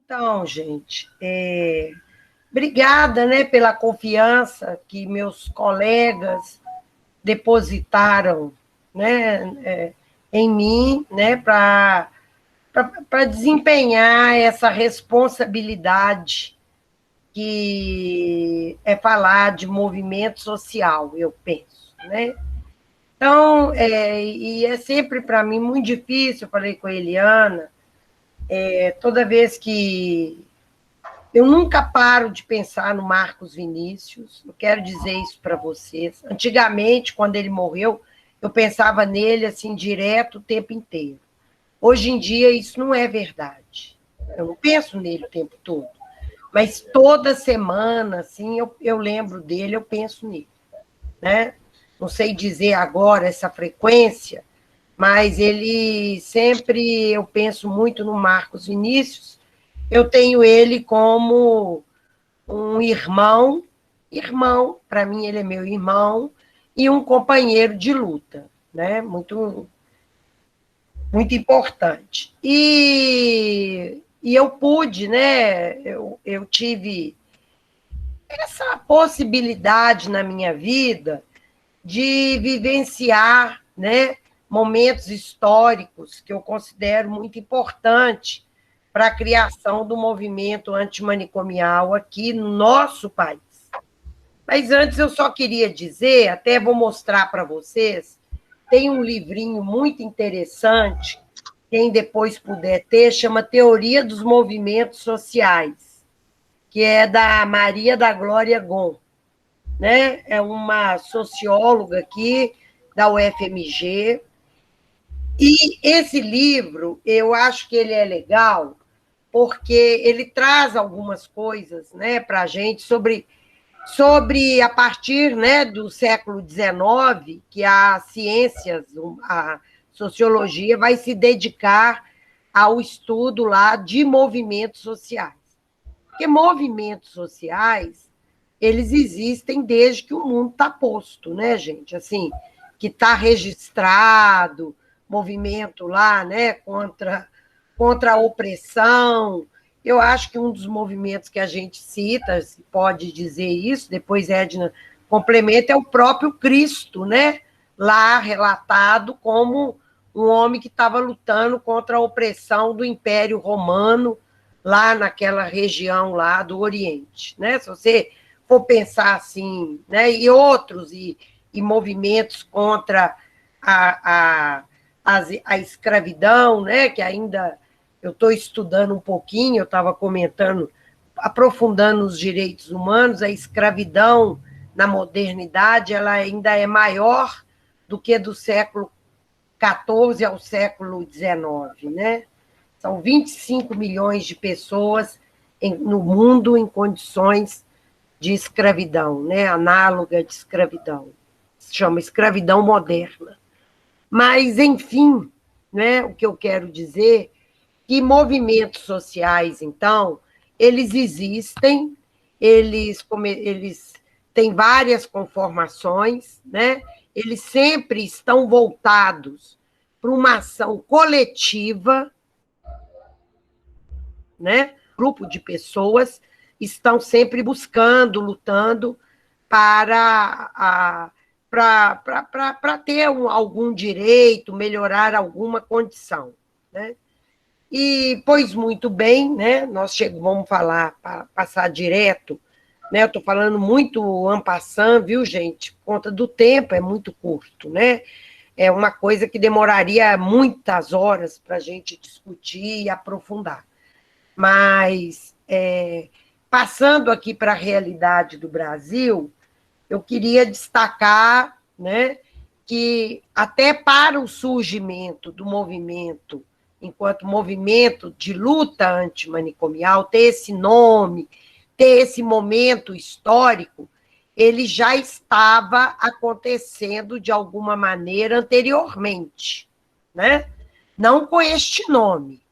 Então, gente, obrigada, né, pela confiança que meus colegas depositaram, né, em mim, né, para desempenhar essa responsabilidade que é falar de movimento social, eu penso, né? Então, e é sempre para mim muito difícil, eu falei com a Eliana, toda vez que eu nunca paro de pensar no Marcos Vinícius, eu quero dizer isso para vocês. Antigamente, quando ele morreu, eu pensava nele assim direto o tempo inteiro. Hoje em dia, isso não é verdade. Eu não penso nele o tempo todo. Mas toda semana, assim, eu lembro dele, eu penso nele. Né? Não sei dizer agora essa frequência, mas ele sempre, eu penso muito no Marcos Vinícius, eu tenho ele como um irmão, para mim ele é meu irmão, e um companheiro de luta, né? Muito, muito importante. E eu pude, né? Eu tive essa possibilidade na minha vida de vivenciar, né, momentos históricos que eu considero muito importantes para a criação do movimento antimanicomial aqui no nosso país. Mas antes eu só queria dizer, até vou mostrar para vocês, tem um livrinho muito interessante, quem depois puder ter, chama Teoria dos Movimentos Sociais, que é da Maria da Glória Gon, né? É uma socióloga aqui da UFMG. E esse livro, eu acho que ele é legal, porque ele traz algumas coisas, né, para a gente sobre a partir, né, do século XIX, que a ciências, a sociologia vai se dedicar ao estudo lá de movimentos sociais. Porque movimentos sociais, eles existem desde que o mundo está posto, né, gente? Assim, que está registrado, movimento lá, né, contra a opressão. Eu acho que um dos movimentos que a gente cita, se pode dizer isso, depois Edna complementa, é o próprio Cristo, né? Lá relatado como um homem que estava lutando contra a opressão do Império Romano, lá naquela região lá do Oriente, né? Se você for pensar assim, né? E outros, e movimentos contra a escravidão, né? Que ainda eu estou estudando um pouquinho, eu estava comentando, aprofundando os direitos humanos, a escravidão na modernidade ela ainda é maior do que do século XIV ao século XIX, né? São 25 milhões de pessoas no mundo em condições de escravidão, né? Análoga de escravidão. Se chama escravidão moderna. Mas, enfim, né? O que eu quero dizer que movimentos sociais, então, eles existem, eles têm várias conformações, né? Eles sempre estão voltados para uma ação coletiva, né? Grupo de pessoas estão sempre buscando, lutando para ter algum direito, melhorar alguma condição, né? E, pois muito bem, né? Vamos falar, passar direto, né? Eu estou falando muito en passant, viu, gente? Por conta do tempo, é muito curto, né? É uma coisa que demoraria muitas horas para a gente discutir e aprofundar. Mas, passando aqui para a realidade do Brasil, eu queria destacar, né, que até para o surgimento do movimento, enquanto movimento de luta antimanicomial, ter esse nome, ter esse momento histórico, ele já estava acontecendo de alguma maneira anteriormente, né? Não com este nome,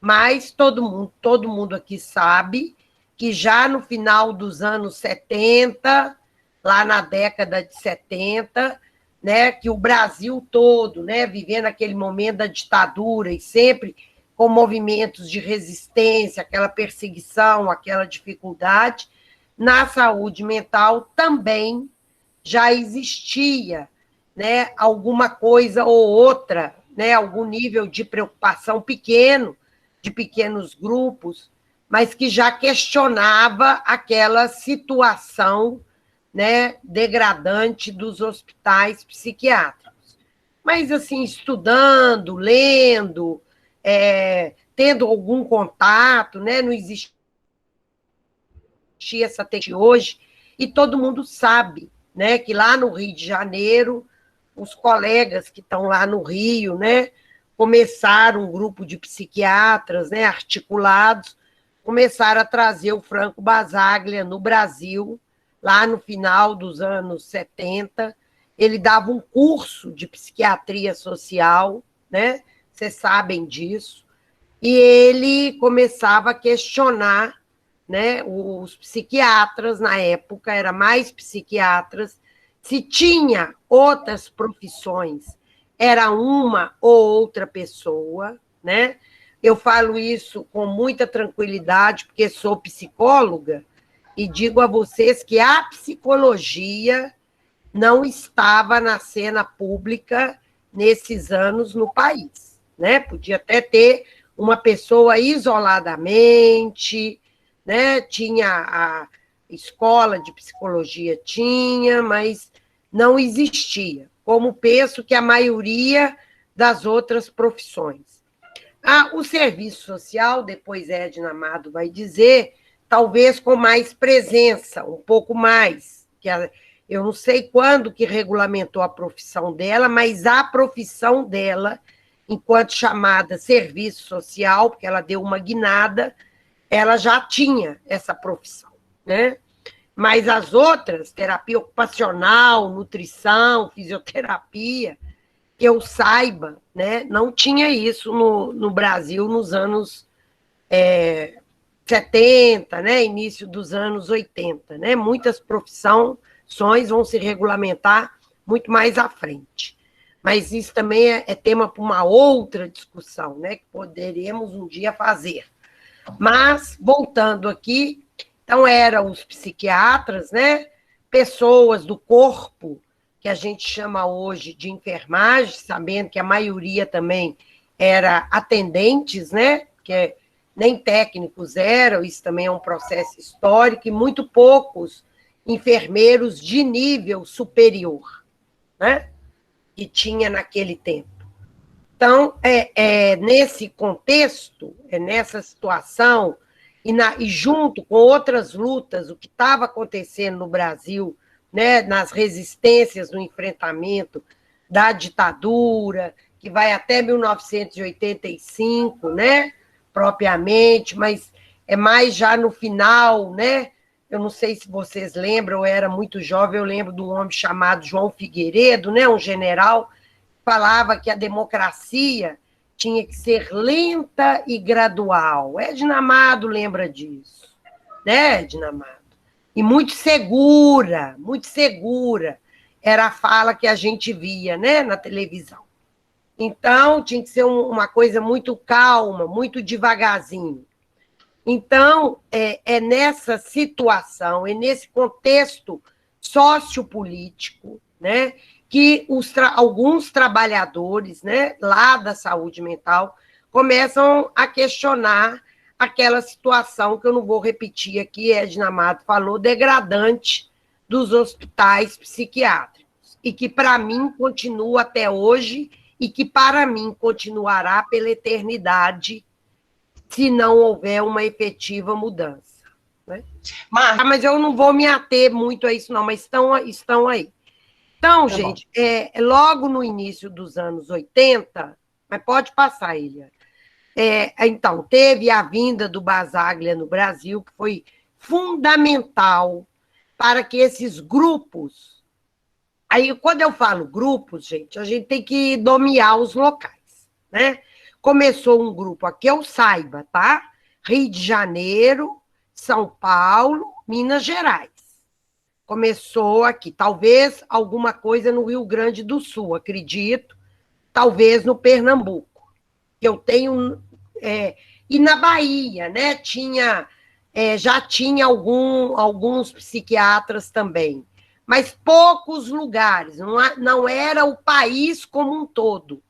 mas todo mundo aqui sabe que já no final dos anos 70, lá na década de 70, né, que o Brasil todo, né, vivendo aquele momento da ditadura e sempre com movimentos de resistência, aquela perseguição, aquela dificuldade, na saúde mental também já existia, né, alguma coisa ou outra, né, algum nível de preocupação pequeno, de pequenos grupos, mas que já questionava aquela situação, né, degradante dos hospitais psiquiátricos. Mas, assim, estudando, lendo, tendo algum contato, né, não existia essa tecnologia hoje, e todo mundo sabe, né, que lá no Rio de Janeiro, os colegas que estão lá no Rio, né, começaram um grupo de psiquiatras, né, articulados, começaram a trazer o Franco Basaglia no Brasil, lá no final dos anos 70. Ele dava um curso de psiquiatria social, né? Vocês sabem disso. E ele começava a questionar, né, os psiquiatras, na época, era mais psiquiatras, se tinha outras profissões, era uma ou outra pessoa, né? Eu falo isso com muita tranquilidade, porque sou psicóloga, e digo a vocês que a psicologia não estava na cena pública nesses anos no país, né? Podia até ter uma pessoa isoladamente, né? Tinha a escola de psicologia, tinha, mas não existia, como penso que a maioria das outras profissões. O serviço social, depois Edna Amado vai dizer, talvez com mais presença, um pouco mais, eu não sei quando que regulamentou a profissão dela, mas a profissão dela, enquanto chamada serviço social, porque ela deu uma guinada, ela já tinha essa profissão, né? Mas as outras, terapia ocupacional, nutrição, fisioterapia, que eu saiba, né, não tinha isso no Brasil nos anos 70, né, início dos anos 80. Né? Muitas profissões vão se regulamentar muito mais à frente. Mas isso também é tema para uma outra discussão, né, que poderemos um dia fazer. Mas, voltando aqui, então eram os psiquiatras, né, pessoas do corpo, que a gente chama hoje de enfermagem, sabendo que a maioria também era atendentes, né, que nem técnicos eram, isso também é um processo histórico, e muito poucos enfermeiros de nível superior, né, que tinha naquele tempo. Então, nesse contexto, nessa situação, e junto com outras lutas, o que estava acontecendo no Brasil, né, nas resistências no enfrentamento da ditadura, que vai até 1985, né, propriamente, mas é mais já no final, né? Eu não sei se vocês lembram, eu era muito jovem, eu lembro de um homem chamado João Figueiredo, né, um general, falava que a democracia tinha que ser lenta e gradual. Edna Amado lembra disso, né, Edna Amado? E muito segura, era a fala que a gente via, né, na televisão. Então, tinha que ser uma coisa muito calma, muito devagarzinho. Então, nessa situação, nesse contexto sociopolítico, né, que alguns trabalhadores, né, lá da saúde mental começam a questionar aquela situação que eu não vou repetir aqui, Edna Amado falou, degradante dos hospitais psiquiátricos, e que para mim continua até hoje, e que para mim continuará pela eternidade, se não houver uma efetiva mudança. Né? Mas eu não vou me ater muito a isso, não, mas estão aí. Então, tá, gente, logo no início dos anos 80, mas pode passar, Ilha. Então, teve a vinda do Basaglia no Brasil, que foi fundamental para que esses grupos... Aí, quando eu falo grupos, gente, a gente tem que nomear os locais, né? Começou um grupo, aqui eu saiba, tá? Rio de Janeiro, São Paulo, Minas Gerais. Começou aqui, talvez alguma coisa no Rio Grande do Sul, acredito, talvez no Pernambuco. Eu tenho E na Bahia, né, já tinha alguns psiquiatras também, mas poucos lugares, não era o país como um todo,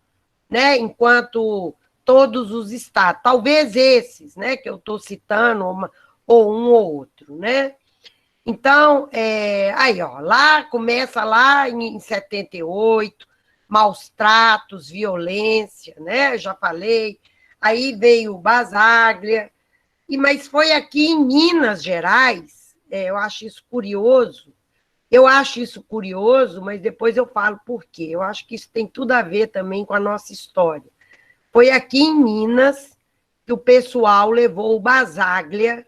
né, enquanto todos os estados, talvez esses, né, que eu estou citando, ou um ou outro, né? Então, aí, ó, começa lá em 78, maus tratos, violência, né? Já falei. Aí veio o Basaglia, mas foi aqui em Minas Gerais, eu acho isso curioso. Eu acho isso curioso, mas depois eu falo por quê. Eu acho que isso tem tudo a ver também com a nossa história. Foi aqui em Minas que o pessoal levou o Basaglia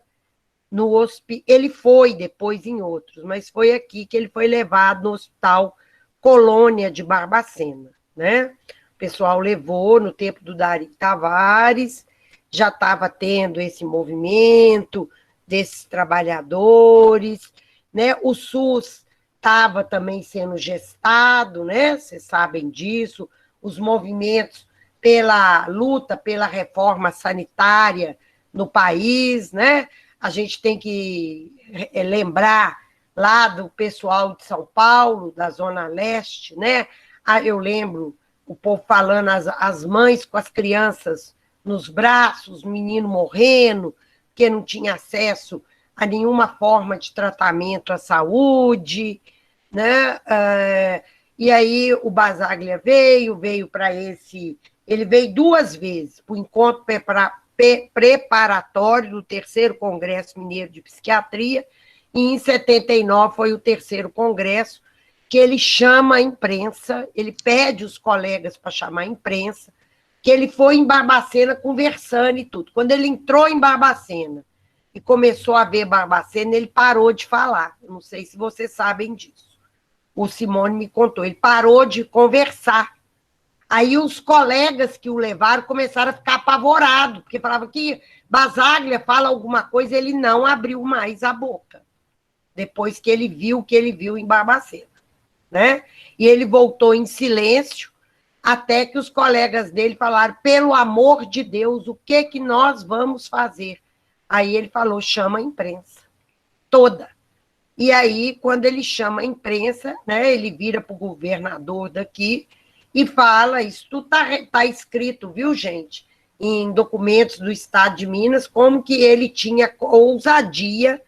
no hospital. Ele foi depois em outros, mas foi aqui que ele foi levado no Hospital Colônia de Barbacena, né? O pessoal levou no tempo do Dari Tavares, já estava tendo esse movimento desses trabalhadores, né? O SUS estava também sendo gestado, né? Vocês sabem disso, os movimentos pela luta pela reforma sanitária no país, né? A gente tem que lembrar lá do pessoal de São Paulo, da Zona Leste, né? Eu lembro o povo falando, as mães com as crianças nos braços, o menino morrendo, porque não tinha acesso a nenhuma forma de tratamento à saúde, né? E aí o Basaglia veio para esse... Ele veio 2 vezes para o encontro preparatório do 3º Congresso Mineiro de Psiquiatria, e em 79 foi o 3º Congresso, que ele chama a imprensa, ele pede os colegas para chamar a imprensa, que ele foi em Barbacena conversando e tudo. Quando ele entrou em Barbacena e começou a ver Barbacena, ele parou de falar. Eu não sei se vocês sabem disso. O Simone me contou, ele parou de conversar. Aí os colegas que o levaram começaram a ficar apavorados, porque falavam que Basaglia fala alguma coisa, ele não abriu mais a boca, depois que ele viu o que ele viu em Barbacena, né? E ele voltou em silêncio, até que os colegas dele falaram, pelo amor de Deus, o que nós vamos fazer? Aí ele falou, chama a imprensa, toda. E aí, quando ele chama a imprensa, né, ele vira para o governador daqui e fala, isso tudo tá escrito, viu, gente, em documentos do Estado de Minas, como que ele tinha ousadia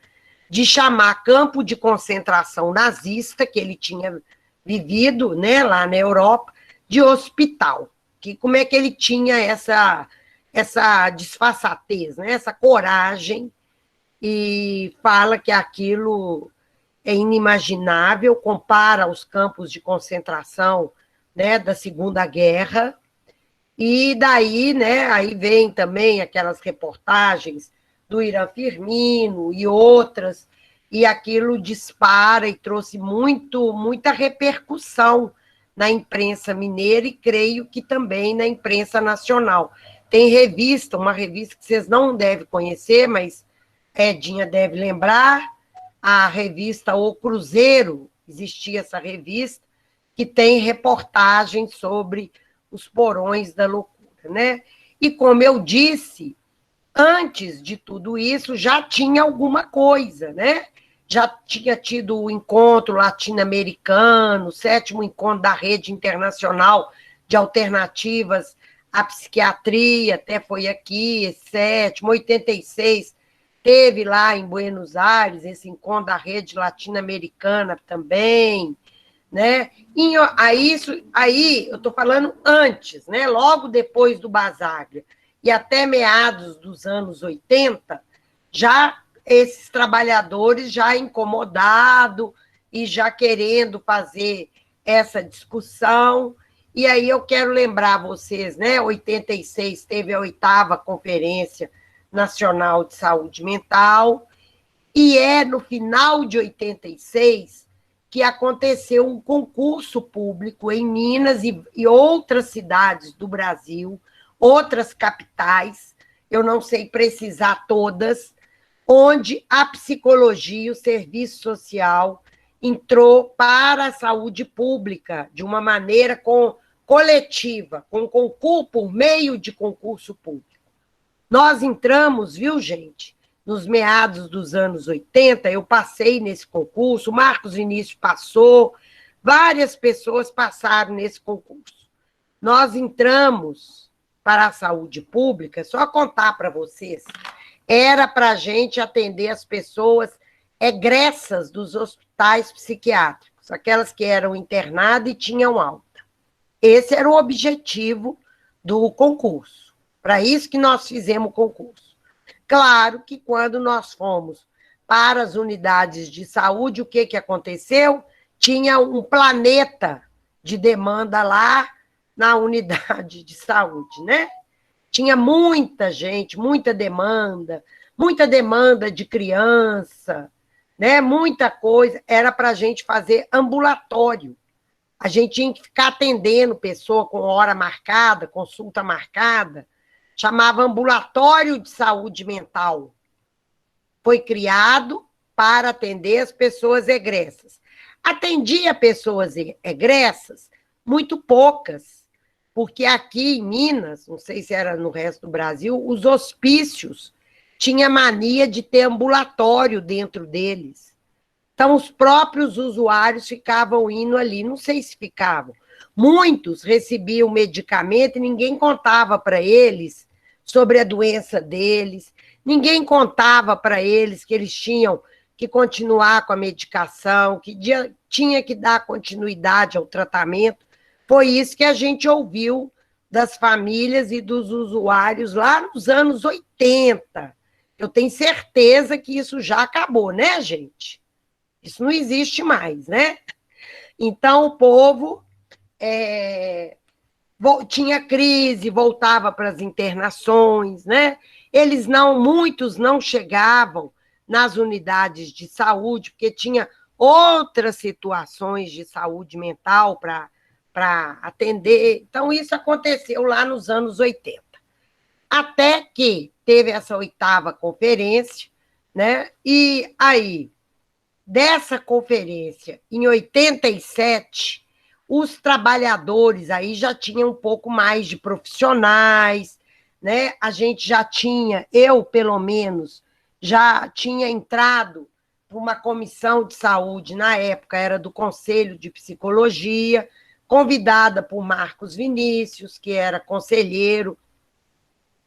de chamar campo de concentração nazista, que ele tinha vivido, né, lá na Europa, de hospital. Como é que ele tinha essa disfarçatez, né, essa coragem, e fala que aquilo é inimaginável, compara os campos de concentração, né, da Segunda Guerra, e daí, né, aí vem também aquelas reportagens do Irã Firmino e outras, e aquilo dispara e trouxe muita repercussão na imprensa mineira e creio que também na imprensa nacional. Tem uma revista que vocês não devem conhecer, mas Edinha deve lembrar, a revista O Cruzeiro, existia essa revista, que tem reportagens sobre os porões da loucura, né? E como eu disse, antes de tudo isso, já tinha alguma coisa, né? Já tinha tido o encontro latino-americano, o 7º encontro da Rede Internacional de Alternativas à Psiquiatria, até foi aqui, 7º, 86, teve lá em Buenos Aires esse encontro da Rede Latino-Americana também, né? E aí eu estou falando antes, né? Logo depois do Basaglia, e até meados dos anos 80, já esses trabalhadores já incomodados e já querendo fazer essa discussão. E aí eu quero lembrar vocês, né? 86 teve a 8ª Conferência Nacional de Saúde Mental, e é no final de 86 que aconteceu um concurso público em Minas e outras cidades do Brasil, outras capitais, eu não sei precisar todas, onde a psicologia, o serviço social, entrou para a saúde pública de uma maneira coletiva, com concurso, por meio de concurso público. Nós entramos, viu, gente, nos meados dos anos 80, eu passei nesse concurso, o Marcos Vinícius passou, várias pessoas passaram nesse concurso. Nós entramos para a saúde pública, só contar para vocês, era para a gente atender as pessoas egressas dos hospitais psiquiátricos, aquelas que eram internadas e tinham alta. Esse era o objetivo do concurso. Para isso que nós fizemos o concurso. Claro que quando nós fomos para as unidades de saúde, o que aconteceu? Tinha um planeta de demanda lá na unidade de saúde, né? Tinha muita gente, muita demanda de criança, né? Muita coisa. Era para a gente fazer ambulatório. A gente tinha que ficar atendendo pessoa com hora marcada, consulta marcada, chamava ambulatório de saúde mental. Foi criado para atender as pessoas egressas. Atendia pessoas egressas, muito poucas, porque aqui em Minas, não sei se era no resto do Brasil, os hospícios tinham mania de ter ambulatório dentro deles. Então, os próprios usuários ficavam indo ali, não sei se ficavam. Muitos recebiam medicamento e ninguém contava para eles sobre a doença deles, ninguém contava para eles que eles tinham que continuar com a medicação, que tinha que dar continuidade ao tratamento. Foi isso que a gente ouviu das famílias e dos usuários lá nos anos 80. Eu tenho certeza que isso já acabou, né, gente? Isso não existe mais, né? Então, o povo tinha crise, voltava para as internações, né? Muitos não chegavam nas unidades de saúde, porque tinha outras situações de saúde mental para atender. Então, isso aconteceu lá nos anos 80. Até que teve essa 8ª conferência, né? E aí, dessa conferência, em 87, os trabalhadores aí já tinham um pouco mais de profissionais, né? A gente já tinha, eu pelo menos, já tinha entrado para uma comissão de saúde, na época era do Conselho de Psicologia, convidada por Marcos Vinícius, que era conselheiro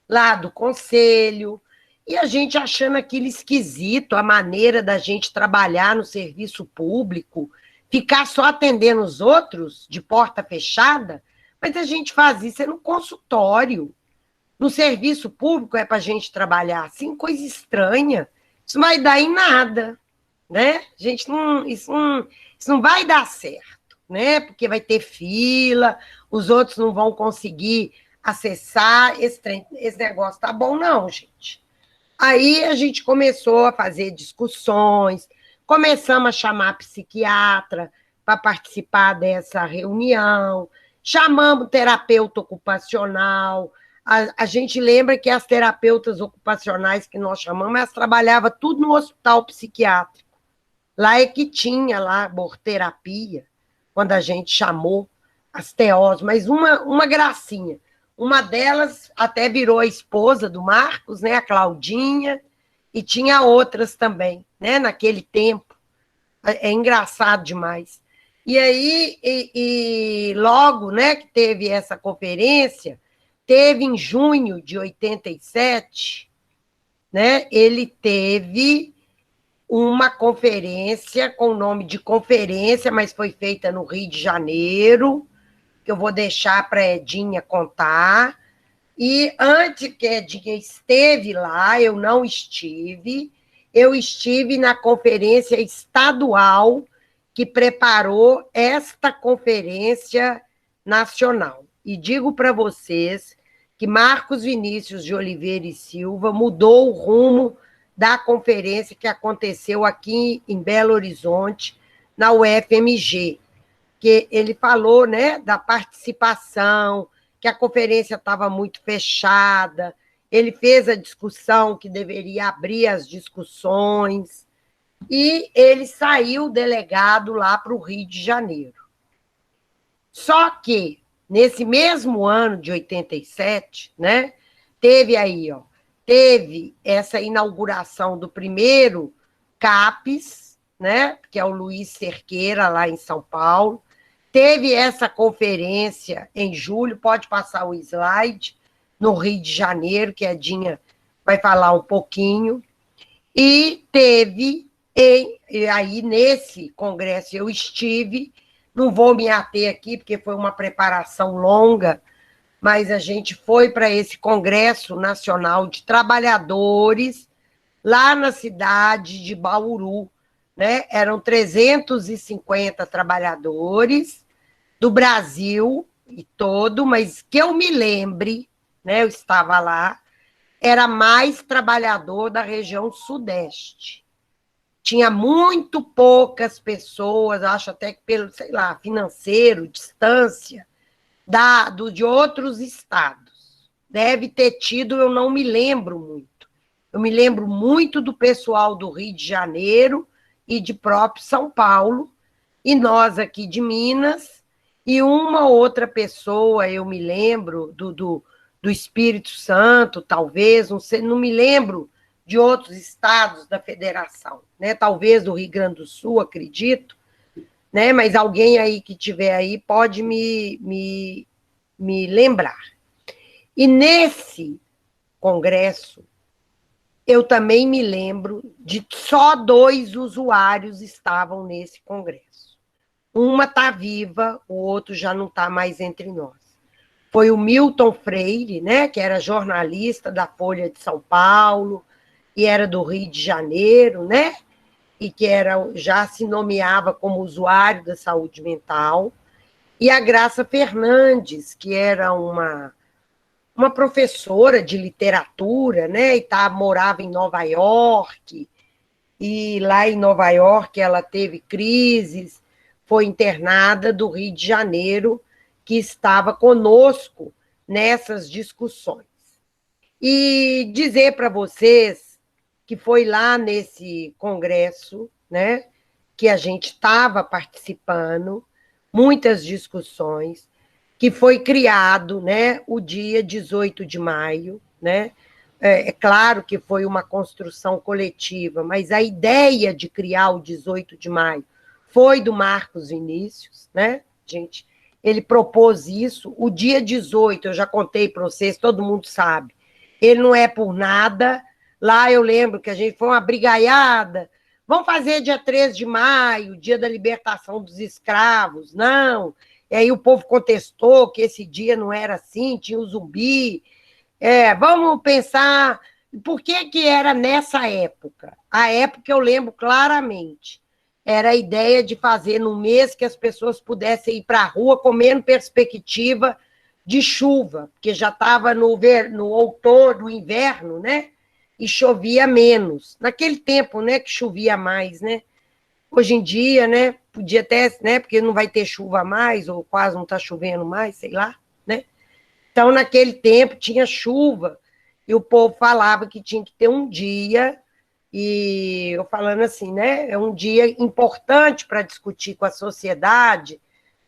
lá do conselho, e a gente achando aquilo esquisito, a maneira da gente trabalhar no serviço público, ficar só atendendo os outros, de porta fechada, mas a gente faz isso no consultório. No serviço público é para a gente trabalhar assim, coisa estranha. Isso não vai dar em nada, né? Isso não vai dar certo, né? Porque vai ter fila, os outros não vão conseguir acessar, esse negócio tá bom não, gente. Aí a gente começou a fazer discussões, começamos a chamar psiquiatra para participar dessa reunião, chamamos terapeuta ocupacional. A gente lembra que as terapeutas ocupacionais que nós chamamos, elas trabalhavam tudo no hospital psiquiátrico. Lá é que tinha lá aborterapia, quando a gente chamou as TOs, mas uma gracinha. Uma delas até virou a esposa do Marcos, né, a Claudinha, e tinha outras também, né, naquele tempo. É engraçado demais. E aí, logo, né, que teve essa conferência, teve em junho de 87, né, ele teve uma conferência com o nome de conferência, mas foi feita no Rio de Janeiro, que eu vou deixar para a Edinha contar. E antes que a Edinha esteve lá, eu não estive, eu estive na conferência estadual que preparou esta conferência nacional. E digo para vocês que Marcos Vinícius de Oliveira e Silva mudou o rumo da conferência que aconteceu aqui em Belo Horizonte, na UFMG, que ele falou, né, da participação, que a conferência estava muito fechada, ele fez a discussão que deveria abrir as discussões, e ele saiu delegado lá para o Rio de Janeiro. Só que, nesse mesmo ano de 87, né, teve aí, teve essa inauguração do primeiro CAPES, né, que é o Luiz Cerqueira, lá em São Paulo. Teve essa conferência em julho, pode passar o slide, no Rio de Janeiro, que a Dinha vai falar um pouquinho. E teve, e aí nesse congresso eu estive, não vou me ater aqui, porque foi uma preparação longa, mas a gente foi para esse Congresso Nacional de Trabalhadores, lá na cidade de Bauru, né? Eram 350 trabalhadores do Brasil e todo, mas que eu me lembre, né? Eu estava lá, era mais trabalhador da região sudeste. Tinha muito poucas pessoas, acho até que pelo, sei lá, financeiro, distância, de outros estados. Deve ter tido, eu não me lembro muito. Eu me lembro muito do pessoal do Rio de Janeiro e de próprio São Paulo, e nós aqui de Minas, e uma outra pessoa, eu me lembro, do Espírito Santo, talvez, não sei, não me lembro de outros estados da federação, né? Talvez do Rio Grande do Sul, acredito, né? Mas alguém aí que tiver aí pode me lembrar. E nesse congresso, eu também me lembro de só 2 usuários estavam nesse congresso. Uma está viva, o outro já não está mais entre nós. Foi o Milton Freire, né, que era jornalista da Folha de São Paulo, e era do Rio de Janeiro, né, e que já se nomeava como usuário da saúde mental, e a Graça Fernandes, que era uma professora de literatura, né, e morava em Nova York, e lá em Nova York ela teve crises, foi internada do Rio de Janeiro, que estava conosco nessas discussões. E dizer para vocês que foi lá nesse congresso, né, que a gente estava participando, muitas discussões, que foi criado, né, o dia 18 de maio, né? É claro que foi uma construção coletiva, mas a ideia de criar o 18 de maio foi do Marcos Vinícius, né, gente? Ele propôs isso. O dia 18, eu já contei para vocês, todo mundo sabe, ele não é por nada. Lá eu lembro que a gente foi uma brigaiada, vamos fazer dia 13 de maio, dia da libertação dos escravos, não. E aí o povo contestou que esse dia não era assim, tinha o zumbi. Vamos pensar por que era nessa época. A época eu lembro claramente. Era a ideia de fazer no mês que as pessoas pudessem ir para a rua comendo perspectiva de chuva, porque já estava no outono, no inverno, né? E chovia menos. Naquele tempo, né, que chovia mais, né? Hoje em dia, né, podia até, né, porque não vai ter chuva mais, ou quase não está chovendo mais, sei lá, né? Então, naquele tempo, tinha chuva, e o povo falava que tinha que ter um dia, e eu falando assim, né, é um dia importante para discutir com a sociedade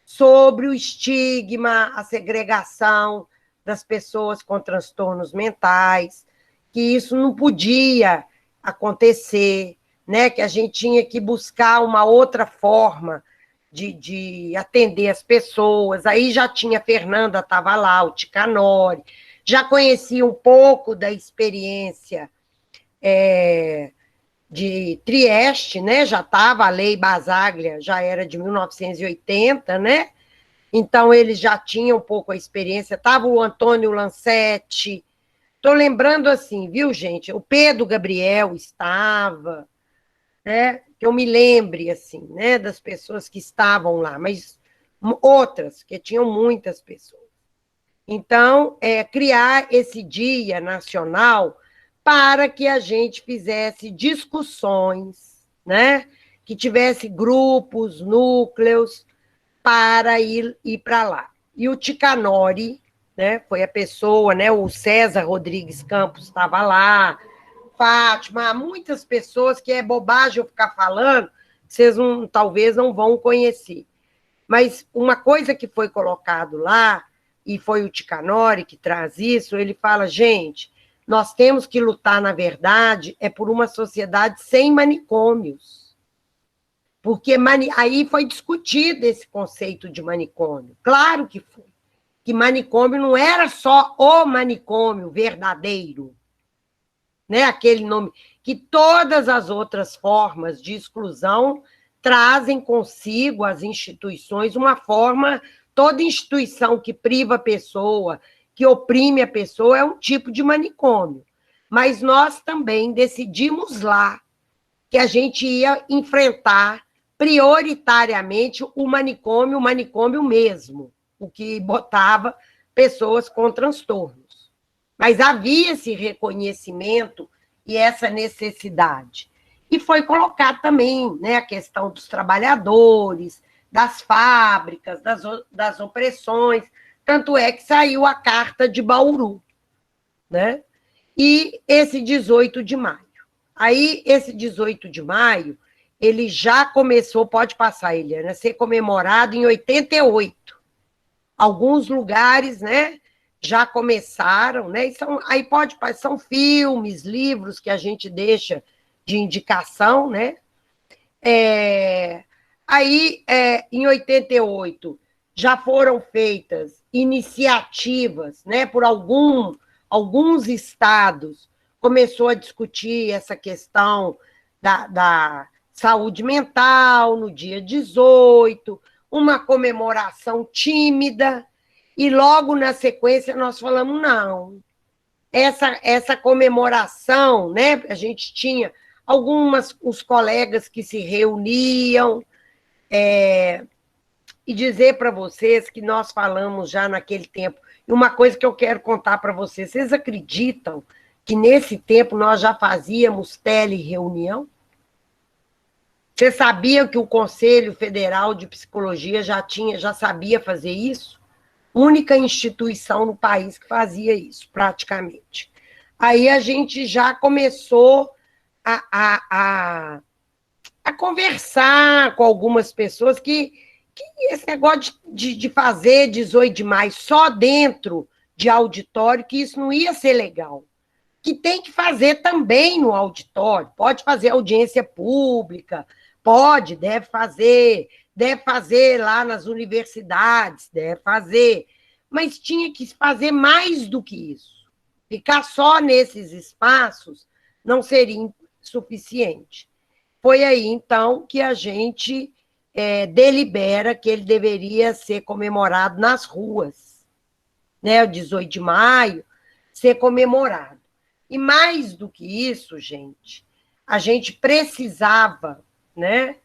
sobre o estigma, a segregação das pessoas com transtornos mentais, que isso não podia acontecer, né? Que a gente tinha que buscar uma outra forma de atender as pessoas. Aí já tinha a Fernanda, estava lá, o Ticanori, já conhecia um pouco da experiência de Trieste, né? Já estava, a Lei Basaglia já era de 1980, né? Então eles já tinham um pouco a experiência. Estava o Antônio Lancetti. Estou lembrando assim, viu, gente? O Pedro Gabriel estava, né? Que eu me lembre, assim, né? Das pessoas que estavam lá, mas outras, que tinham muitas pessoas. Então, criar esse dia nacional para que a gente fizesse discussões, né? Que tivesse grupos, núcleos, para ir para lá. E o Ticanori, né, foi a pessoa, né, o César Rodrigues Campos estava lá, Fátima, muitas pessoas que é bobagem eu ficar falando, vocês talvez não vão conhecer. Mas uma coisa que foi colocado lá, e foi o Ticanori que traz isso, ele fala, gente, nós temos que lutar, na verdade, por uma sociedade sem manicômios. Porque aí foi discutido esse conceito de manicômio. Claro que foi. Que manicômio não era só o manicômio verdadeiro, né? Aquele nome, que todas as outras formas de exclusão trazem consigo as instituições uma forma, toda instituição que priva a pessoa, que oprime a pessoa, é um tipo de manicômio. Mas nós também decidimos lá que a gente ia enfrentar prioritariamente o manicômio mesmo, o que botava pessoas com transtornos. Mas havia esse reconhecimento e essa necessidade. E foi colocar também, né, a questão dos trabalhadores, das fábricas, das opressões, tanto é que saiu a Carta de Bauru, né? E esse 18 de maio. Aí, esse 18 de maio, ele já começou, pode passar, Eliana, a ser comemorado em 88. Alguns lugares, né, já começaram, né? E aí são filmes, livros que a gente deixa de indicação, né? Aí, em 88, já foram feitas iniciativas, né, por alguns estados, começou a discutir essa questão da saúde mental no dia 18, uma comemoração tímida, e logo na sequência nós falamos, não, essa comemoração, né, a gente tinha os colegas que se reuniam, e dizer para vocês que nós falamos já naquele tempo, e uma coisa que eu quero contar para vocês acreditam que nesse tempo nós já fazíamos tele-reunião? Vocês sabiam que o Conselho Federal de Psicologia já sabia fazer isso? Única instituição no país que fazia isso, praticamente. Aí a gente já começou a conversar com algumas pessoas que esse negócio de fazer 18 de maio só dentro de auditório, que isso não ia ser legal. Que tem que fazer também no auditório, pode fazer audiência pública, deve fazer lá nas universidades, deve fazer, mas tinha que fazer mais do que isso. Ficar só nesses espaços não seria suficiente. Foi aí, então, que a gente delibera que ele deveria ser comemorado nas ruas, né? O 18 de maio, ser comemorado. E mais do que isso, gente, a gente precisava, né,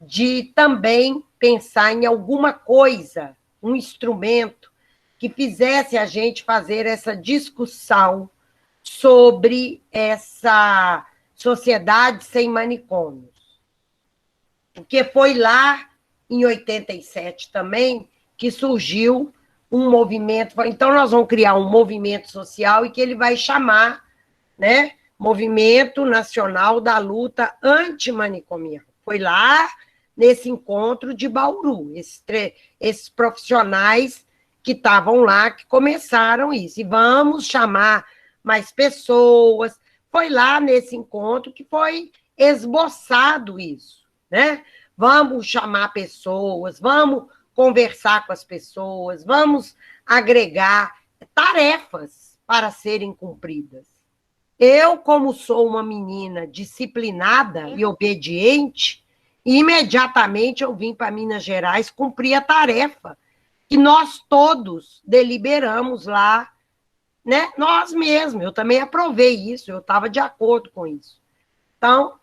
de também pensar em alguma coisa, um instrumento que fizesse a gente fazer essa discussão sobre essa sociedade sem manicômios. Porque foi lá, em 87 também, que surgiu um movimento. Então, nós vamos criar um movimento social e que ele vai chamar, né, Movimento Nacional da Luta Antimanicomial. Foi lá nesse encontro de Bauru, esses profissionais que estavam lá, que começaram isso. E vamos chamar mais pessoas. Foi lá nesse encontro que foi esboçado isso, né? Vamos chamar pessoas, vamos conversar com as pessoas, vamos agregar tarefas para serem cumpridas. Eu, como sou uma menina disciplinada e obediente, imediatamente eu vim para Minas Gerais cumprir a tarefa que nós todos deliberamos lá, né? Nós mesmos, eu também aprovei isso, eu estava de acordo com isso. Então,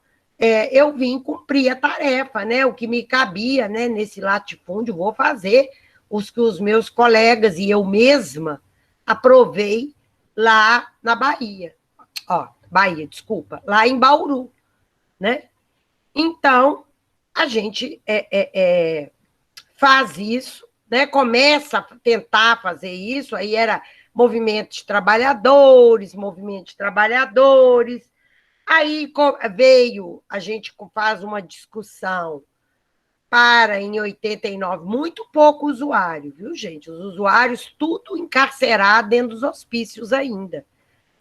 eu vim cumprir a tarefa, né? O que me cabia, né, nesse latifúndio, vou fazer os que os meus colegas e eu mesma aprovei lá na Bahia. Lá em Bauru, né? Então, a gente faz isso, né? Começa a tentar fazer isso, aí era movimento de trabalhadores, aí a gente faz uma discussão em 89, muito pouco usuário, viu, gente? Os usuários tudo encarcerados dentro dos hospícios ainda,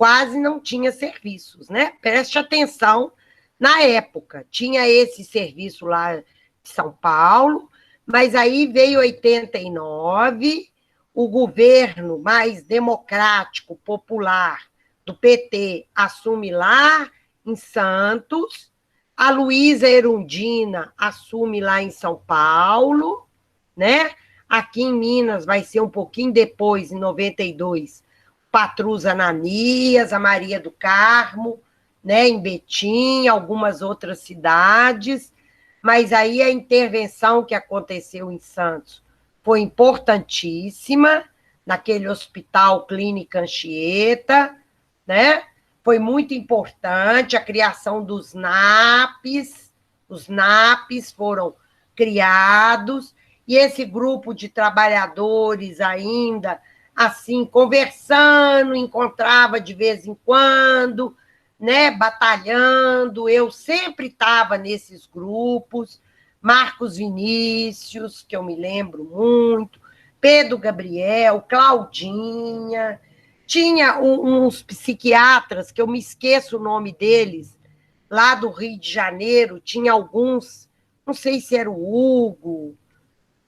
quase não tinha serviços, né? Preste atenção, na época, tinha esse serviço lá de São Paulo, mas aí veio 89, o governo mais democrático, popular do PT assume lá em Santos, a Luísa Erundina assume lá em São Paulo, né? Aqui em Minas vai ser um pouquinho depois, em 92, Patrus Ananias, a Maria do Carmo, né, em Betim, algumas outras cidades, mas aí a intervenção que aconteceu em Santos foi importantíssima, naquele hospital Clínica Anchieta, né? Foi muito importante a criação dos NAPs, os NAPs foram criados, e esse grupo de trabalhadores ainda, assim, conversando, encontrava de vez em quando, né, batalhando, eu sempre estava nesses grupos, Marcos Vinícius, que eu me lembro muito, Pedro Gabriel, Claudinha, tinha uns psiquiatras, que eu me esqueço o nome deles, lá do Rio de Janeiro, tinha alguns, não sei se era o Hugo,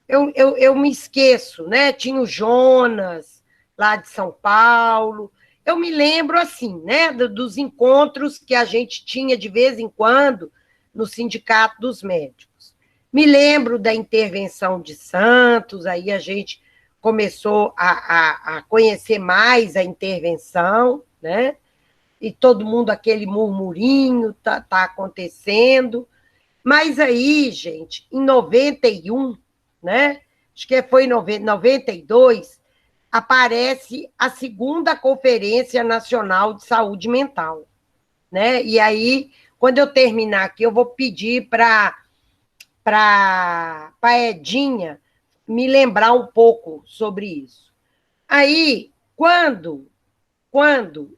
eu me esqueço, né? Tinha o Jonas, lá de São Paulo. Eu me lembro, assim, né, dos encontros que a gente tinha de vez em quando no Sindicato dos Médicos. Me lembro da intervenção de Santos, aí a gente começou a conhecer mais a intervenção, né? E todo mundo, aquele murmurinho, tá acontecendo. Mas aí, gente, em 91, né? Acho que foi em 92, aparece a segunda Conferência Nacional de Saúde Mental, né? E aí, quando eu terminar aqui, eu vou pedir para Edinha me lembrar um pouco sobre isso. Aí, quando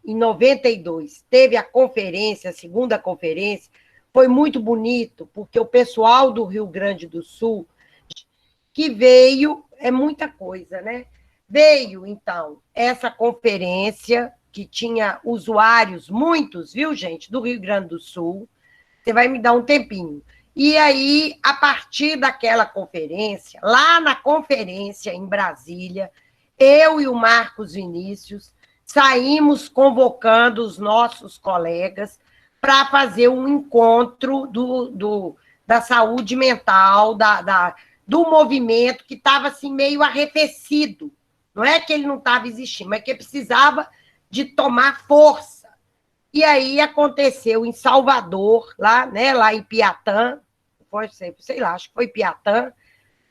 em 92 teve a conferência, a segunda conferência, foi muito bonito, porque o pessoal do Rio Grande do Sul, que veio, é muita coisa, né? Veio, então, essa conferência, que tinha usuários, muitos, viu, gente, do Rio Grande do Sul. Você vai me dar um tempinho. E aí, a partir daquela conferência, lá na conferência em Brasília, eu e o Marcos Vinícius saímos convocando os nossos colegas para fazer um encontro da saúde mental, do movimento que estava assim, meio arrefecido. Não é que ele não estava existindo, mas que precisava de tomar força. E aí aconteceu em Salvador, lá, né, lá em Piatã, foi, sei lá, acho que foi Piatã,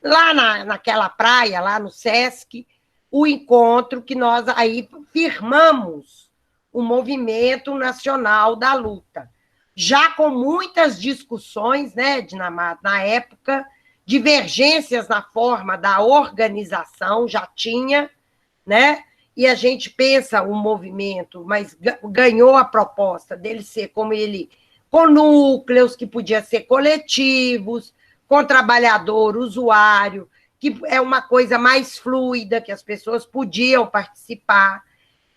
lá naquela praia, lá no Sesc, o encontro que nós aí firmamos o movimento nacional da luta. Já com muitas discussões, né, Dinamarca, na época, divergências na forma da organização, já tinha, né? E a gente pensa o movimento, mas ganhou a proposta dele ser como ele, com núcleos que podiam ser coletivos, com trabalhador, usuário, que é uma coisa mais fluida, que as pessoas podiam participar.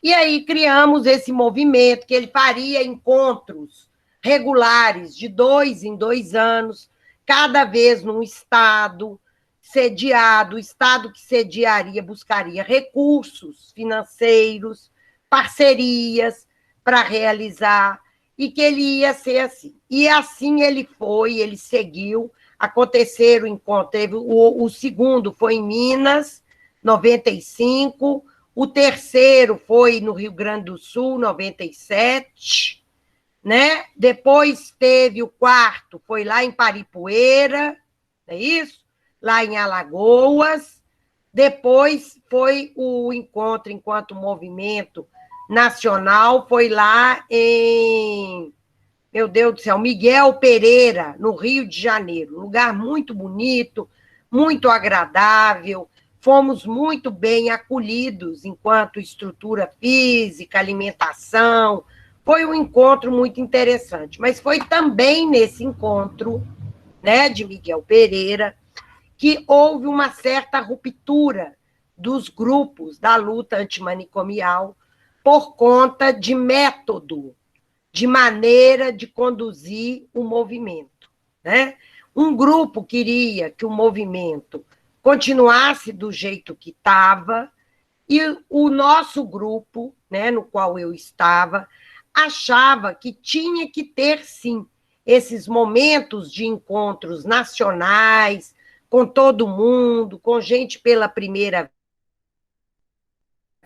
E aí criamos esse movimento, que ele faria encontros regulares, de 2 em 2 anos, cada vez num estado sediado, o estado que sediaria buscaria recursos financeiros, parcerias para realizar, e que ele ia ser assim. E assim ele foi, ele seguiu, aconteceram encontros, teve o segundo foi em Minas, 95, o terceiro foi no Rio Grande do Sul, 97, né? Depois teve o quarto, foi lá em Paripueira, não é isso? Lá em Alagoas. Depois foi o encontro enquanto movimento nacional, foi lá em, meu Deus do céu, Miguel Pereira, no Rio de Janeiro. Lugar muito bonito, muito agradável. Fomos muito bem acolhidos enquanto estrutura física, alimentação. Foi um encontro muito interessante. Mas foi também nesse encontro, né, de Miguel Pereira, que houve uma certa ruptura dos grupos da luta antimanicomial, por conta de método, de maneira de conduzir o movimento, né? Um grupo queria que o movimento continuasse do jeito que estava, e o nosso grupo, né, no qual eu estava, achava que tinha que ter, sim, esses momentos de encontros nacionais, com todo mundo, com gente pela primeira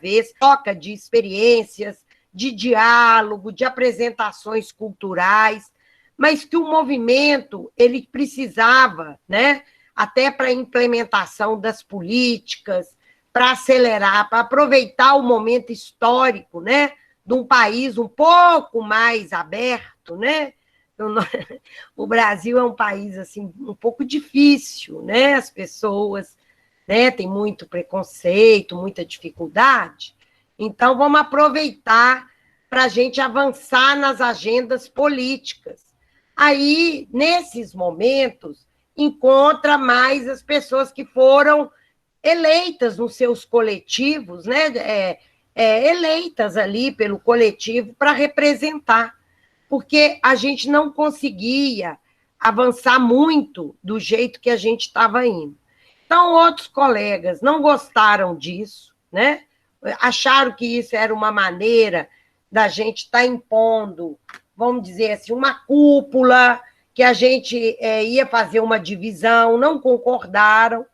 vez, troca de experiências, de diálogo, de apresentações culturais, mas que o movimento ele precisava, né, até para a implementação das políticas, para acelerar, para aproveitar o momento histórico, né, de um país um pouco mais aberto, né? O Brasil é um país assim um pouco difícil, né? As pessoas, né, têm muito preconceito, muita dificuldade. Então, vamos aproveitar para a gente avançar nas agendas políticas. Aí, nesses momentos, encontra mais as pessoas que foram eleitas nos seus coletivos, né? Eleitas ali pelo coletivo para representar, porque a gente não conseguia avançar muito do jeito que a gente estava indo. Então, outros colegas não gostaram disso, né? Acharam que isso era uma maneira da gente estar impondo, vamos dizer assim, uma cúpula, que a gente ia fazer uma divisão, não concordaram.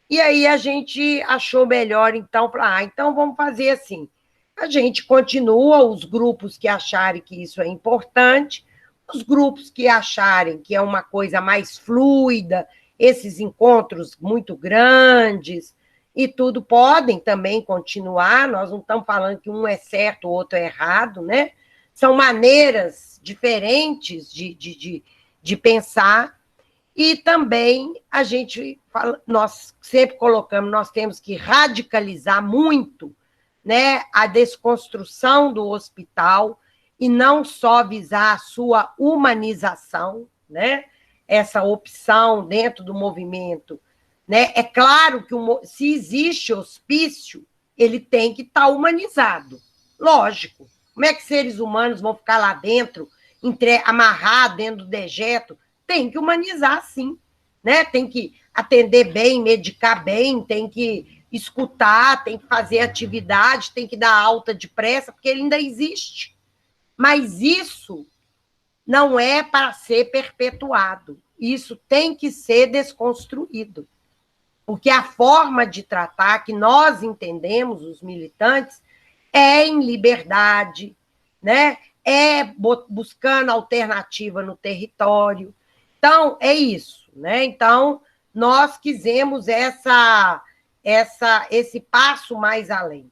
E aí a gente achou melhor, então, falar, então vamos fazer assim. A gente continua, os grupos que acharem que isso é importante, os grupos que acharem que é uma coisa mais fluida, esses encontros muito grandes e tudo, podem também continuar, nós não estamos falando que um é certo, o outro é errado, né? São maneiras diferentes de pensar. E também a gente fala, nós sempre colocamos, nós temos que radicalizar muito, né, a desconstrução do hospital e não só visar a sua humanização, né, essa opção dentro do movimento, né? É claro que se existe hospício, ele tem que estar humanizado, lógico. Como é que seres humanos vão ficar lá dentro, amarrados dentro do dejeto? Tem que humanizar, sim, né? Tem que atender bem, medicar bem, tem que escutar, tem que fazer atividade, tem que dar alta depressa, porque ele ainda existe. Mas isso não é para ser perpetuado. Isso tem que ser desconstruído. Porque a forma de tratar que nós entendemos, os militantes, é em liberdade, né? É buscando alternativa no território. Então, é isso, né? Então, nós quisemos esse passo mais além.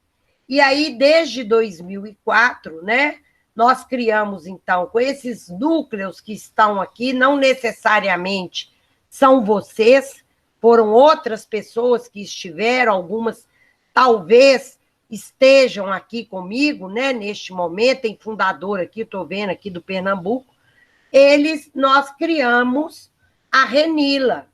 E aí, desde 2004, né, nós criamos, então, com esses núcleos que estão aqui, não necessariamente são vocês, foram outras pessoas que estiveram, algumas talvez estejam aqui comigo, né, neste momento, tem fundador aqui, estou vendo aqui do Pernambuco, nós criamos a Renila,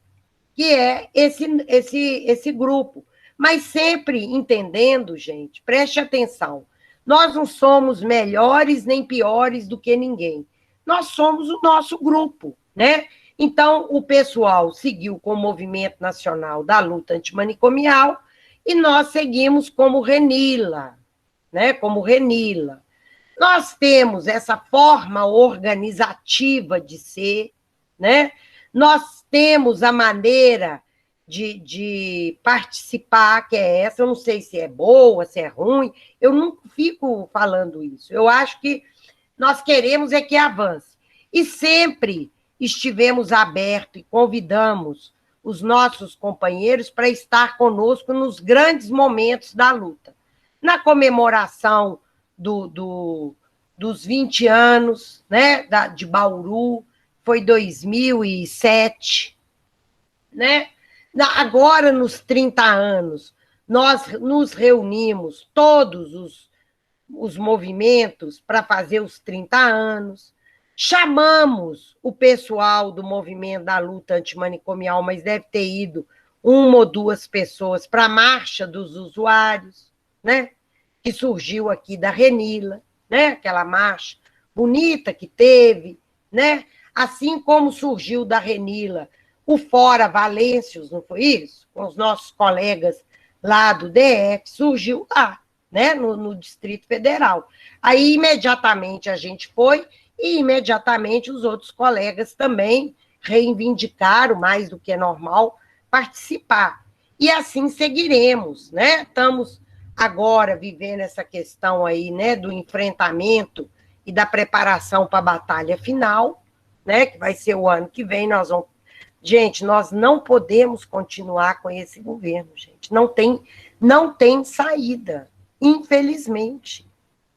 que é esse grupo. Mas sempre entendendo, gente, preste atenção, nós não somos melhores nem piores do que ninguém. Nós somos o nosso grupo, né? Então, o pessoal seguiu com o Movimento Nacional da Luta Antimanicomial e nós seguimos como Renila, né? Como Renila. Nós temos essa forma organizativa de ser, né? Nós temos a maneira de participar, que é essa, eu não sei se é boa, se é ruim, eu não fico falando isso. Eu acho que nós queremos é que avance. E sempre estivemos abertos e convidamos os nossos companheiros para estar conosco nos grandes momentos da luta. Na comemoração dos 20 anos, né, de Bauru, foi 2007, né? Agora, nos 30 anos, nós nos reunimos, todos os movimentos, para fazer os 30 anos, chamamos o pessoal do movimento da luta antimanicomial, mas deve ter ido uma ou duas pessoas para a marcha dos usuários, né? que surgiu aqui da Renila, né? Aquela marcha bonita que teve, né? Assim como surgiu da Renila o Fora Valêncios, não foi isso? Com os nossos colegas lá do DF, surgiu lá, né? No Distrito Federal. Aí, imediatamente, a gente foi e, imediatamente, os outros colegas também reivindicaram, mais do que é normal, participar. E assim seguiremos, né? Estamos agora vivendo essa questão aí, né, do enfrentamento e da preparação para a batalha final, né, que vai ser o ano que vem. Gente, nós não podemos continuar com esse governo, gente. Não tem saída, infelizmente.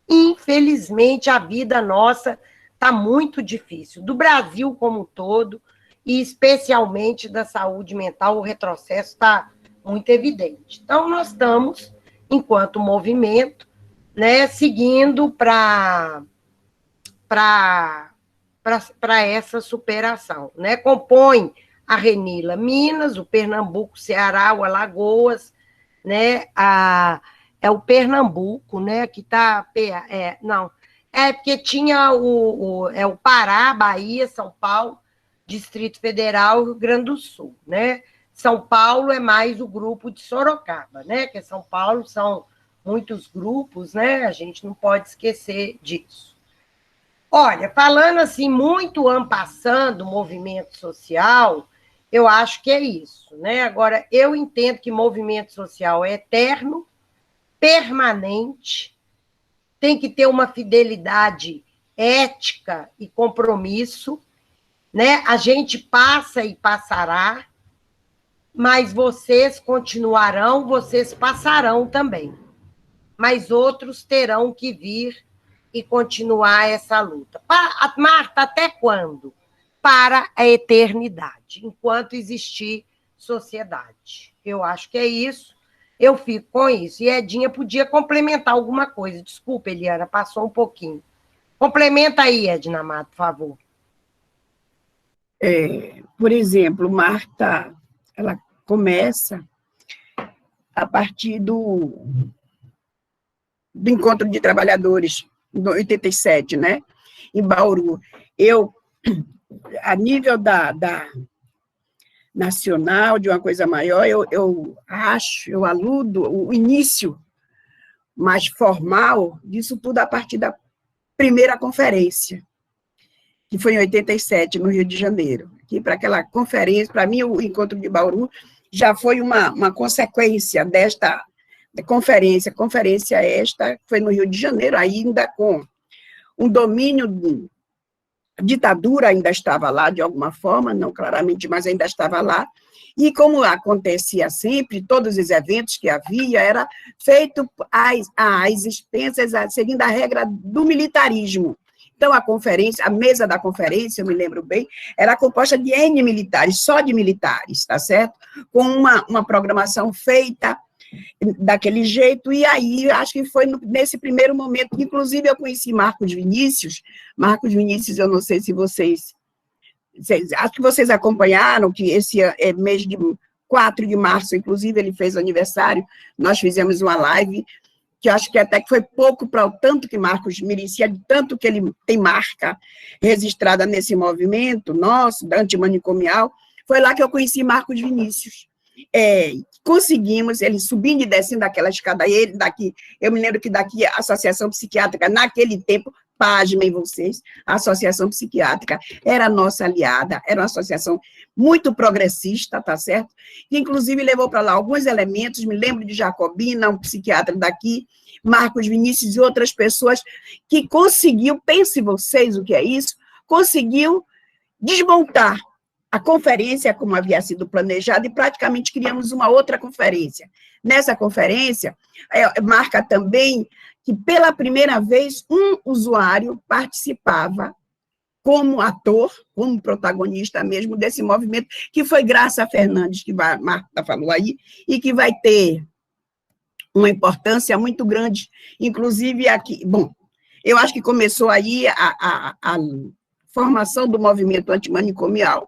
Infelizmente, a vida nossa está muito difícil. Do Brasil como um todo, e especialmente da saúde mental, o retrocesso está muito evidente. Então, nós estamos, enquanto movimento, né, seguindo para essa superação, né? Compõe a Renila Minas, o Pernambuco, Ceará, o Alagoas, né? É o Pernambuco, né? Que está... não, é porque tinha o Pará, Bahia, São Paulo, Distrito Federal e Rio Grande do Sul, né? São Paulo é mais o grupo de Sorocaba, né? Que São Paulo são muitos grupos, né? A gente não pode esquecer disso. Olha, falando assim, muito ampassando o movimento social, eu acho que é isso, né? Agora, eu entendo que movimento social é eterno, permanente, tem que ter uma fidelidade ética e compromisso, né? A gente passa e passará, mas vocês continuarão, vocês passarão também. Mas outros terão que vir e continuar essa luta. Marta, até quando? Para a eternidade, enquanto existir sociedade. Eu acho que é isso, eu fico com isso. E Edinha podia complementar alguma coisa. Desculpa, Eliana, passou um pouquinho. Complementa aí, Edna Mato, por favor. Por exemplo, Marta, ela começa a partir do Encontro de Trabalhadores, em 87, né? Em Bauru. A nível da nacional, de uma coisa maior, eu aludo o início mais formal disso tudo a partir da primeira conferência, que foi em 87, no Rio de Janeiro. Que para aquela conferência, para mim, o Encontro de Bauru já foi uma consequência desta conferência. Conferência esta foi no Rio de Janeiro, ainda com um domínio, ditadura ainda estava lá, de alguma forma, não claramente, mas ainda estava lá. E como acontecia sempre, todos os eventos que havia, era feito às expensas, seguindo a regra do militarismo. Então, a mesa da conferência, eu me lembro bem, era composta de N militares, só de militares, tá certo? Com uma programação feita daquele jeito, e aí, acho que foi nesse primeiro momento, que inclusive eu conheci Marcos Vinícius, eu não sei se vocês acho que vocês acompanharam, que esse mês de 4 de março, inclusive, ele fez aniversário, nós fizemos uma live, que acho que até que foi pouco para o tanto que Marcos merecia, de tanto que ele tem marca registrada nesse movimento nosso, da antimanicomial, foi lá que eu conheci Marcos Vinícius. Conseguimos, ele subindo e descendo daquela escada, eu me lembro que daqui a Associação Psiquiátrica, naquele tempo, pasmem vocês, a Associação Psiquiátrica era nossa aliada, era uma associação muito progressista, tá certo? Que, inclusive, levou para lá alguns elementos, me lembro de Jacobina, um psiquiatra daqui, Marcos Vinícius e outras pessoas que conseguiu, pense vocês o que é isso, conseguiu desmontar a conferência como havia sido planejada e praticamente criamos uma outra conferência. Nessa conferência, marca também que pela primeira vez um usuário participava como ator, como protagonista mesmo desse movimento, que foi Graça Fernandes, que a Marta falou aí, e que vai ter uma importância muito grande, inclusive aqui. Bom, eu acho que começou aí a formação do movimento antimanicomial,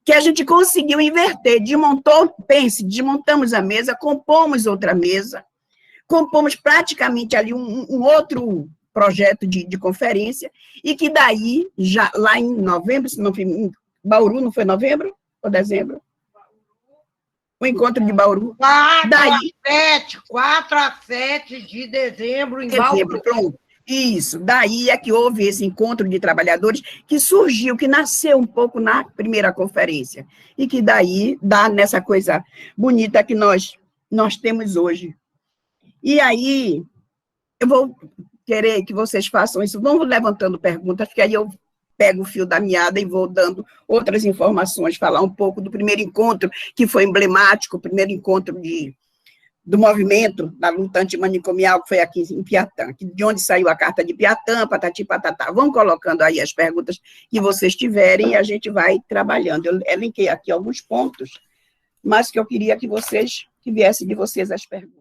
que a gente conseguiu inverter, desmontamos a mesa, compomos outra mesa, compomos praticamente ali um outro projeto de conferência, e que daí, já lá em novembro, se não foi, em Bauru, não foi novembro ou dezembro? O encontro de Bauru. 4 a 7 de dezembro, em Bauru. Pronto. Isso, daí é que houve esse encontro de trabalhadores que surgiu, que nasceu um pouco na primeira conferência, e que daí dá nessa coisa bonita que nós temos hoje. E aí, eu vou querer que vocês façam isso, vão levantando perguntas, porque aí eu pego o fio da meada e vou dando outras informações, falar um pouco do primeiro encontro, que foi emblemático, o primeiro encontro do movimento da luta antimanicomial, que foi aqui em Piatã, de onde saiu a carta de Piatã, patati patatá. Vão colocando aí as perguntas que vocês tiverem e a gente vai trabalhando. Eu elenquei aqui alguns pontos, mas que eu queria que viesse de vocês as perguntas.